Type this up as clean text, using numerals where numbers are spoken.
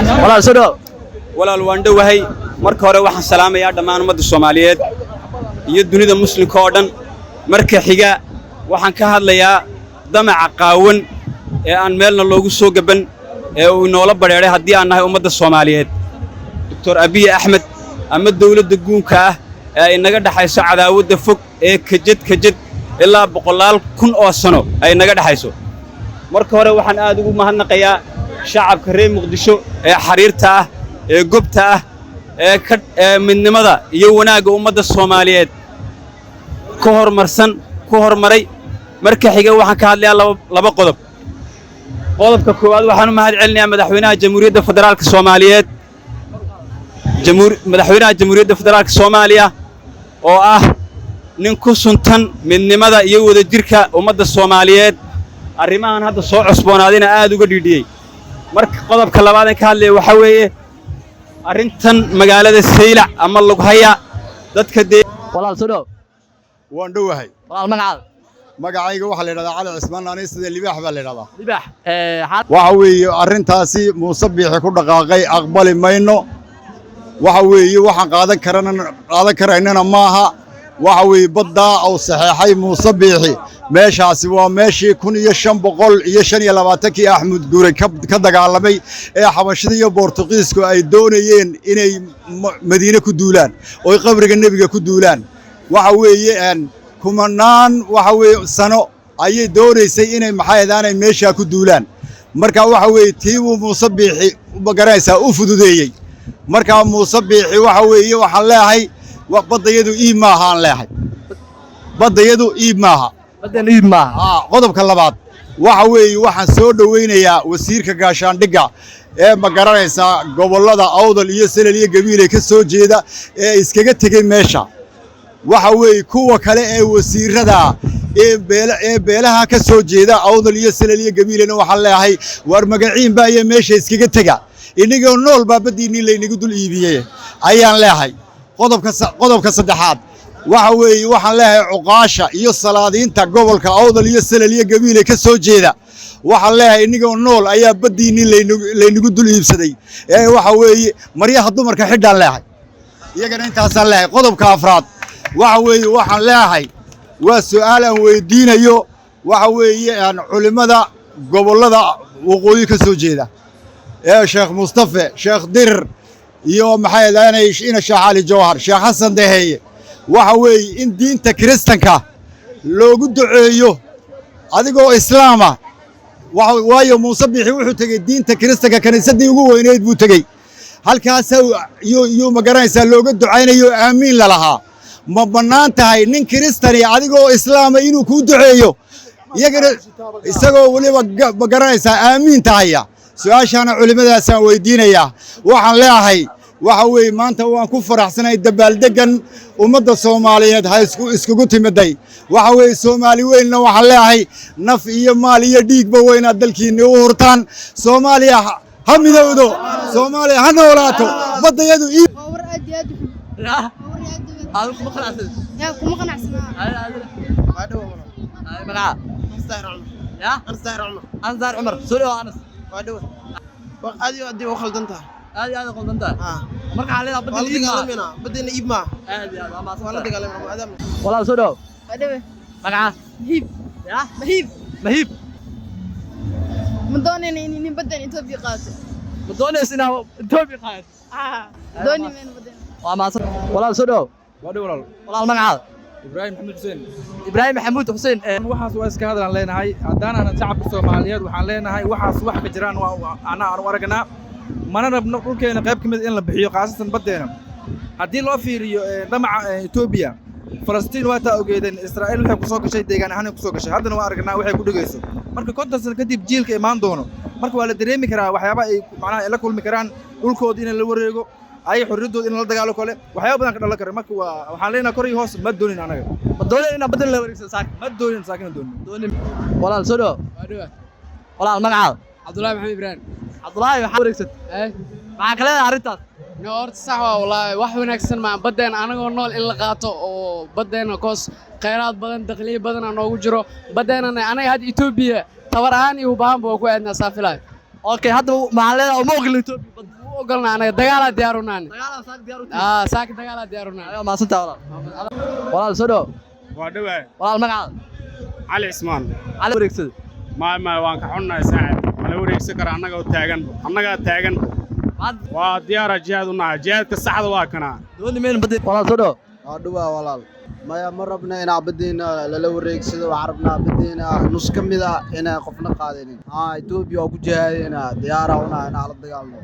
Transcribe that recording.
walaal soo dhaw walaal waan dhowahay marka hore waxaan salaamayaa dhammaan ummadda Soomaaliyeed iyo dunida muslimka oo dhan marka xiga waxaan ka hadlayaa damaca qaawan ee aan meelna loogu soo gaban ee uu inoola bareeray haddii aan nahay ummadda Soomaaliyeed Dr. Abiy Ahmed ama dawladda guunka ah ee inaga dhaxayso cadaawadda fog ee kajad ilaa boqolaal kun oo sano ay naga dhaxayso marka hore waxaan aad ugu mahadnaqayaa shacabka reer Muqdisho ee xariirta ah ee gobta ah ee midnimada iyo wanaagga ummadda Soomaaliyeed ku hormaray marka xiga waxaan ka hadlayaa laba qodob qodobka koowaad waxaan u mahad celinayaa madaxweynaha Jamhuuriyadda Federaalka Soomaaliyeed madaxweynaha Jamhuuriyadda Federaalka Soomaaliya oo ah nin ku suntan midnimada iyo wadajirka ummadda Soomaaliyeed arrimahan hadda soo cusboonaadina aad uga dhidhiyay marka qodobka labaad ee ka hadlay waxa weeye arrintan magaalada Saylac ama Lughaya dadka walaal soo dhaw waan dhowahay walaal magacayga waxa la yiraahdaa Cali Cismaan aanay sida libaax baa la yiraahdaa libaax waxa weeye arrintaasi Muuse Biixi ku dhaqaaqay aqbali mayno waxa weeye waxaan qaadan karaynana maaha waxa weeye badda oo saxeexay Muuse Biixi meeshaasi waa meeshii 1525 Axmed Guure ka dagaalamay ee xabashada iyo Boortaqiisku ay doonayeen inay Madiina ku duulaan oo qabriga nabiga ku duulaan waxa weeye kumanaan waxa weeye sano ayay doonaysay inay maxaydaanay meesha ku duulaan marka waxa weeye tiibu Muuse Biixi magaranaysa u fududeeyay marka Muuse Biixi waxa weeye waxa leeyahay badayadu maahan leeyahay badayadu maaha qodobka labaad waxa weeye waxaan soo dhaweynayaa wasiirka gaashaandhigga ee magaranaysa gobolada Awdal iyo Salal iyo Gabiile ka soo jeeda ee iskaga tagay meesha waxa weeye kuwa kale ee wasiirada ee beelaha ka soo jeeda Awdal iyo Salal iyo Gabiilena waxa leeyahay war magaciin baa iyo meesha iskaga taga inagoo nool baa badiini laynagu dul iibiyay ayaan leeyahay qodobka saddexaad waxa weeye waxaan leeyahay cuqaasha iyo salaadiinta gobolka Awdal iyo Salal iyo Gabiile ka soo jeeda waxaan leeyahay inagoo nool ayaa badiini laynagu dul iibsaday ee waxa weeye maryaha dumarka xidhaan leeyahay iyagana intaasaan leeyahay qodobka afraad waxa weeye waxaan leeyahay waa su'aal aan weydiinayo waxa weeye culimada gobolada waqooyi ka soo jeeda ee Sheekh Mustafa Sheekh Dirir iyo maxaydaanay ina Sheekh Ali Jawhar Sheekh Xasan Daheeye waxa weeye in diinta Kiristanka loogu duceeyo adigoo islaama waayo Muuse Biixi wuxuu tagay diinta Kiristanka kaniisadii ugu weyneed buu tagay halkaas iyo magaranaysa looga duceynayo aamiin la lahaa ma banaan tahay nin Kiristani adigoo islaama inuu ku duceeyo iyagana isagoo waliba magaranaysa aamiin tahaya su'aashana culimadaas aan weydiinayaa waxaan leeyahay waxa weeye maanta waan ku faraxsanahay dabaaldegan ummadda Soomaaliyeed ha iskugu timiday waxa weeye Soomaali weynna waxaan leeyahay naf iyo maal iyo dhiigba weyna dalkiina u hurtaan Soomaaliya ha midowdo Soomaaliya ha noolaato badayadu kuma qanacsan أنصار عمر سوري وأنس وادو أدي وخلدنتها هذه قلدنتها مرك علينا بدنا إيب ما ولا والله سوري وادو مرك مهيب مهيب مهيب من دون إني بدنا إنتوبي قاتل من دون إنه إنتوبي قاتل دوني من بدنا وما والله سوري وادو والله المقعد إبراهيم محمود حسين إبراهيم محمود حسين waxaas waa iska hadlaan leenahay hadaan shacabka Soomaaliyeed waxaan leenahay waxaas wax ka jiraan ana aragnaa mana rabno dhulkeena qayb kamid in la bixiyo qaasatan badeena hadii loo fiiriyo damaca Ethiopia Falastiin waa taa ogeedeen Israa'iil waxay ku soo gashay deegaan ahaan ku soo gashay haddana waa aragnaa waxay ku dhigayso marka konton sano kadib jiilka imaan doono marka waa la dareemi karaa waxyaabo ay macnaha la kulmi karaan dhulkooda in la wareego ay xorriyadooda in la dagaalo kale waxyaabo badan ka dhalan kara marka waxaan leenahay kor iyo hoos ma doonin anaga ma doonin in badal la wareegsan saak ma doonin saakin doonin walaal soo dhaw walaal magacaada Abdullahi Maxamed Ibrahim Abdullahi waxa wareegsan waxa kale arintaas horta sax waa wallahi wax wanaagsan ma badeen anagoo nool in la qaato oo badeena koos kheyraad badan dakhliye badan noogu jiro badeena anaga had Ethiopia tabar ahaan iyo baahan baa ku aadna saafilay اوكي هذا معلنا وما اقول توبي وقلنا أنا دجالة ديارنا دغالا ساق ديارو ساك دجالة ديارنا ايوه ما سنت والله سدو وادوه والله المقعد علي عثمان على وريكسد ما waan ka xunnahay saaxib wala wareegsan kara annaga taagan waa diyaar jihaad u nahay jihaadka saxda waa kana dooni meen badi والله سدو dhawaa walaal maya ma rabna inaa badeena lala wareegsado waxaan rabnaa badeena nus ka mid ah inaan qofna qaadanin Itoobiya oo ku jihaadina diyaar ah una la dagaalno